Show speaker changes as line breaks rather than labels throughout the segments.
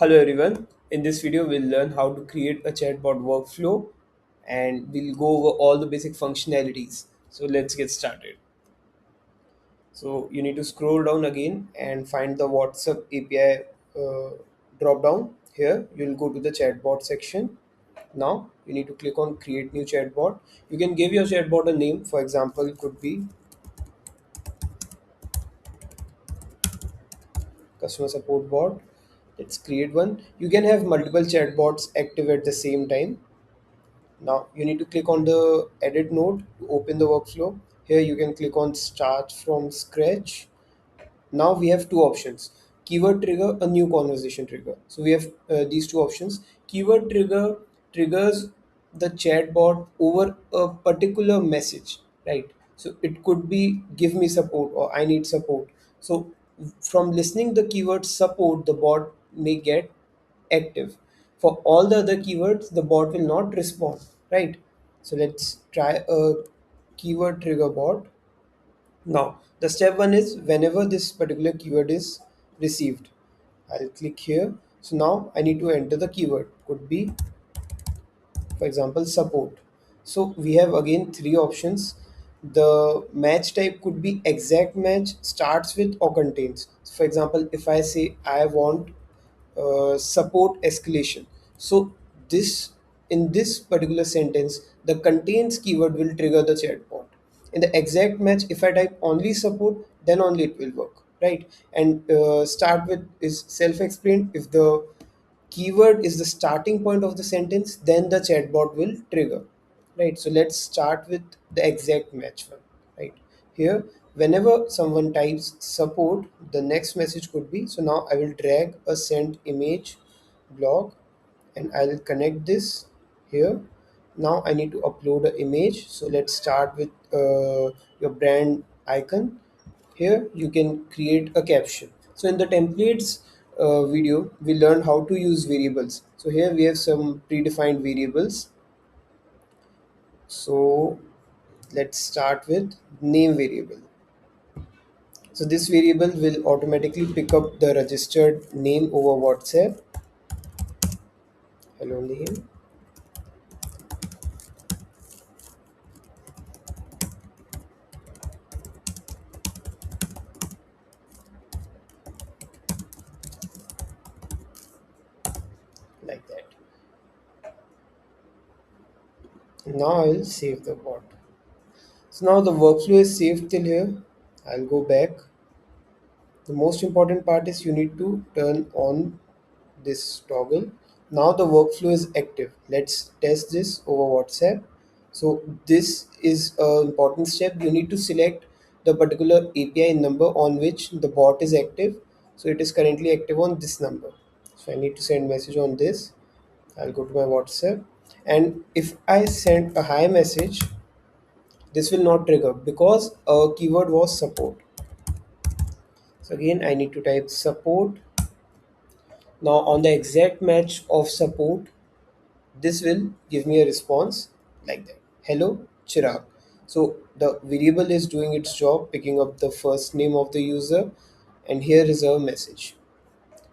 Hello everyone. In this video, we'll learn how to create a chatbot workflow and we'll go over all the basic functionalities. So let's get started. So you need to scroll down again and find the WhatsApp API drop down. Here, you'll go to the chatbot section. Now you need to click on create new chatbot. You can give your chatbot a name. For example, it could be customer support bot. Let's create one. You can have multiple chatbots active at the same time. Now you need to click on the edit node to open the workflow. Here you can click on start from scratch. Now we have two options: keyword trigger, a new conversation trigger. So we have these two options. Keyword trigger triggers the chatbot over a particular message, right? So it could be give me support or I need support. So from listening the keyword support, the bot may get active. For all the other keywords, the bot will not respond, right? So let's try a keyword trigger bot. Now, the step one is whenever this particular keyword is received, I'll click here. So now I need to enter the keyword. Could be, for example, support. So we have again three options. The match type could be exact match, starts with or contains. So for example, if I say I want support escalation. So this in this particular sentence, the contains keyword will trigger the chatbot. In the exact match, if I type only support, then only it will work, right? And start with is self-explained. If the keyword is the starting point of the sentence, then the chatbot will trigger, right? So let's start with the exact match one, right? Here, whenever someone types support, the next message could be, so now I will drag a send image blog and I'll connect this here. Now I need to upload an image. So let's start with your brand icon. Here you can create a caption. So in the templates video, we learned how to use variables. So here we have some predefined variables. So let's start with name variable. So this variable will automatically pick up the registered name over WhatsApp. Hello name, like that. Now I'll save the bot. So now the workflow is saved till here. I'll go back. The most important part is you need to turn on this toggle. Now the workflow is active. Let's test this over WhatsApp. So this is an important step. You need to select the particular API number on which the bot is active. So it is currently active on this number. So I need to send message on this. I'll go to my WhatsApp. And if I send a hi message, this will not trigger because a keyword was support. So again, I need to type support. Now on the exact match of support, this will give me a response like that. Hello, Chirag. So the variable is doing its job, picking up the first name of the user, and here is a message.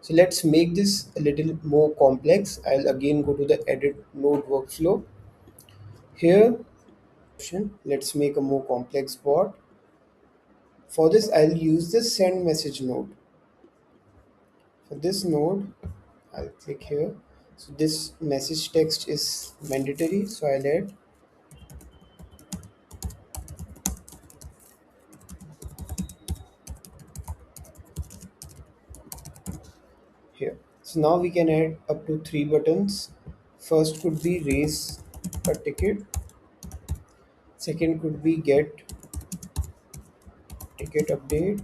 So let's make this a little more complex. I'll again go to the edit node workflow. Here, let's make a more complex bot. For this, I'll use the send message node. For this node, I'll click here. So this message text is mandatory, so I'll add here. So now we can add up to three buttons. First could be raise a ticket. Second could be get ticket update.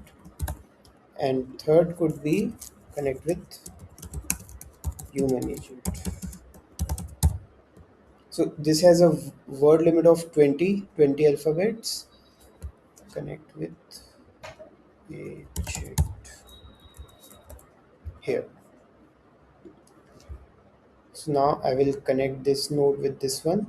And third could be connect with human agent. So this has a word limit of 20 alphabets. Connect with agent here. So now I will connect this node with this one.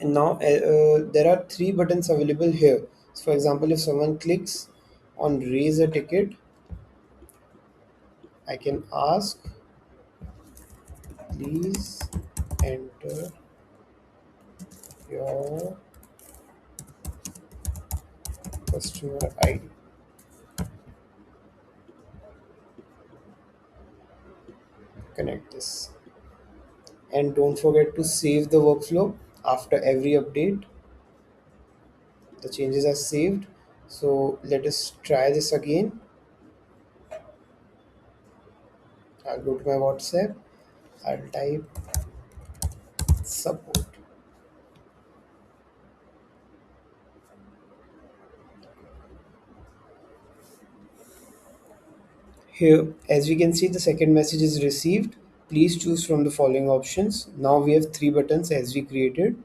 And now there are three buttons available here. So for example, if someone clicks on raise a ticket, I can ask Please enter your customer ID. Connect this. And don't forget to save the workflow after every update. The changes are saved. So let us try this again. I'll go to my WhatsApp. I'll type support. Here, as we can see, the second message is received. Please choose from the following options. Now we have three buttons as we created.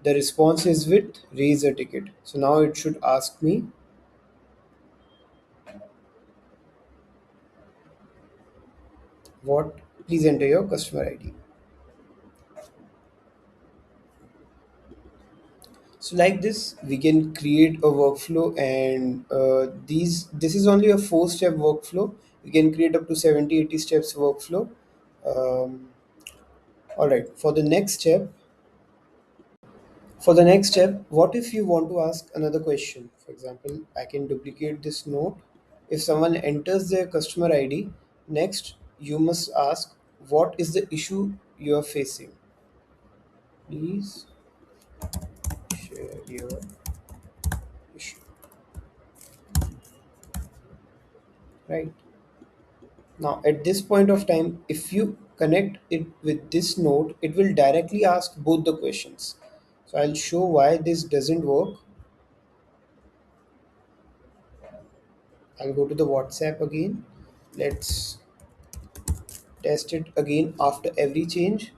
The response is with raise a ticket. So now it should ask me what, please enter your customer ID. So like this, we can create a workflow, and this is only a four-step workflow. We can create up to 70-80 steps workflow. Um, all right, for the next step, what if you want to ask another question? For example, I can duplicate this note. If someone enters their customer ID, next you must ask what is the issue you are facing. Please share your issue. Right. Now, at this point of time, if you connect it with this node, it will directly ask both the questions. So I'll show why this doesn't work. I'll go to the WhatsApp again. Let's test it again after every change.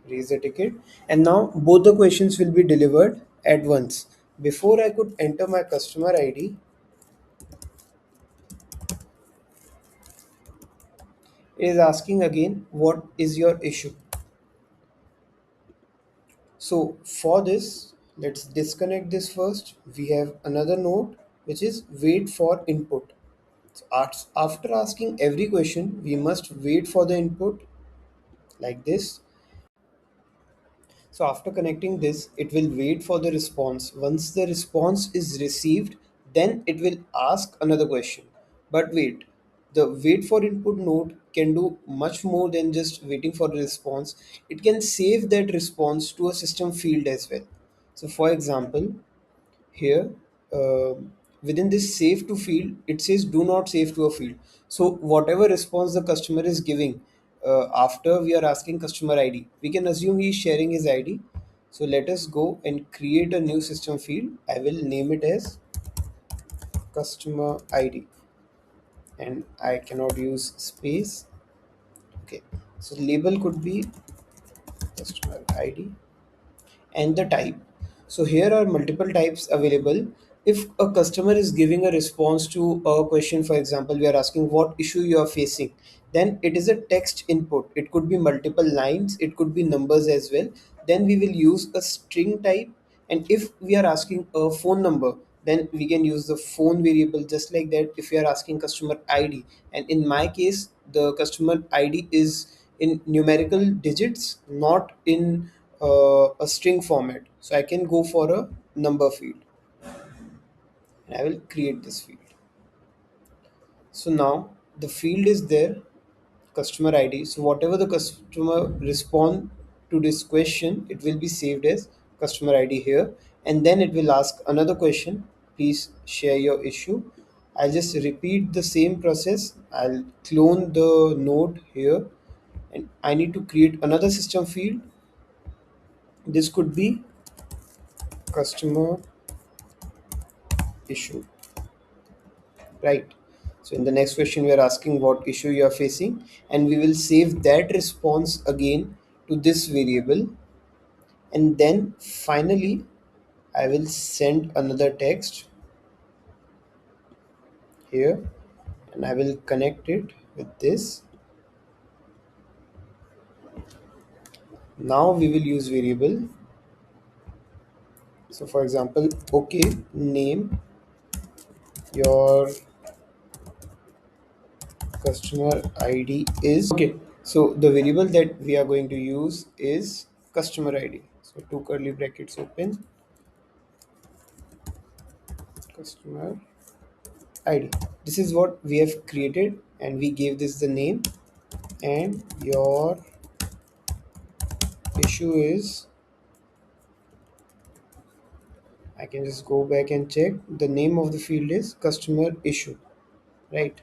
Raise the ticket. And now both the questions will be delivered at once. Before I could enter my customer ID, it is asking again, what is your issue? So for this, let's disconnect this first. We have another node which is wait for input. So after asking every question, we must wait for the input like this. So after connecting this, it will wait for the response. Once the response is received, then it will ask another question. But wait, the wait for input node can do much more than just waiting for the response. It can save that response to a system field as well. So for example, here uh, within this save to field, it says do not save to a field. So whatever response the customer is giving after we are asking customer ID, we can assume he is sharing his ID. So let us go and create a new system field. I will name it as customer ID, and I cannot use space. Okay, so label could be customer ID and the type. So here are multiple types available. If a customer is giving a response to a question, for example, we are asking what issue you are facing, then it is a text input. It could be multiple lines, it could be numbers as well. Then we will use a string type. And if we are asking a phone number, then we can use the phone variable just like that. If we are asking customer ID, and in my case, the customer ID is in numerical digits, not in a string format. So I can go for a number field, and I will create this field. So now the field is there, customer ID. So whatever the customer respond to this question, it will be saved as customer ID here, and then it will ask another question. Please share your issue. I'll just repeat the same process. I'll clone the node here, and I need to create another system field. This could be customer issue, right? So in the next question, we are asking what issue you are facing, and we will save that response again to this variable. And then finally, I will send another text here, and I will connect it with this. Now we will use variable. So for example, okay, name your customer ID is okay. So the variable that we are going to use is customer ID. So two curly brackets open, customer ID. This is what we have created, and we gave this the name. And your issue is, I can just go back and check. The name of the field is customer issue, right?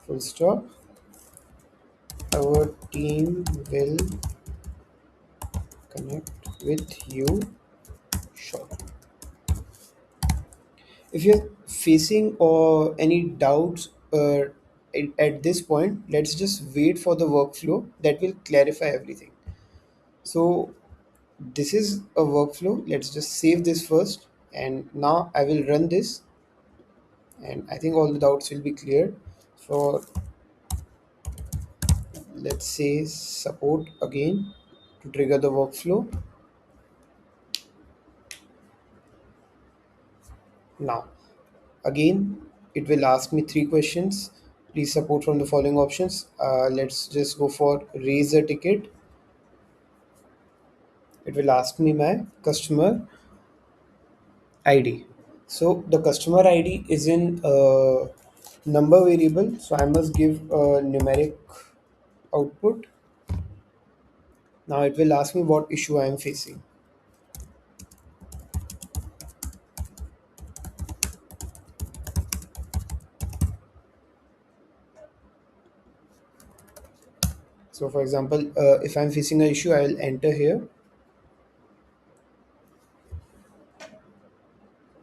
Full stop. Our team will connect with you shortly. If you're facing or any doubts at this point, let's just wait for the workflow that will clarify everything. So this is a workflow. Let's just save this first, and now I will run this, and I think all the doubts will be cleared. For, let's say, support again to trigger the workflow. Now again, it will ask me three questions. Please support from the following options. Let's just go for raise a ticket. It will ask me my customer ID. So the customer ID is in number variable. So I must give a numeric output. Now it will ask me what issue I am facing. So for example, if I'm facing an issue, I will enter here.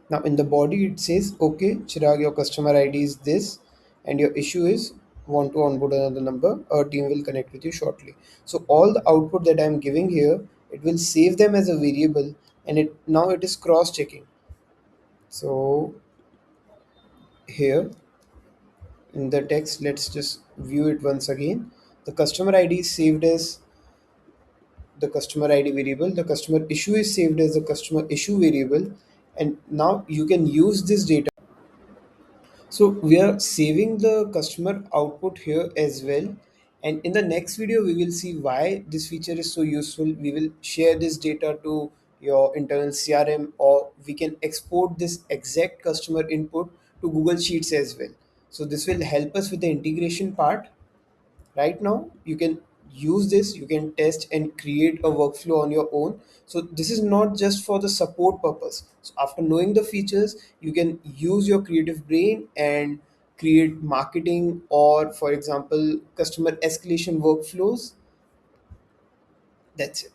Now in the body it says, okay, Chirag, your customer ID is this, and your issue is want to onboard another number. Our team will connect with you shortly. So all the output that I'm giving here, it will save them as a variable, and it now it is cross checking. So here in the text, let's just view it once again. The customer ID is saved as the customer ID variable. The customer issue is saved as the customer issue variable, and now you can use this data. So we are saving the customer output here as well. And in the next video, we will see why this feature is so useful. We will share this data to your internal CRM, or we can export this exact customer input to Google Sheets as well. So this will help us with the integration part. Right now you can use this, you can test and create a workflow on your own. So this is not just for the support purpose. So after knowing the features, you can use your creative brain and create marketing, or for example customer escalation workflows. That's it.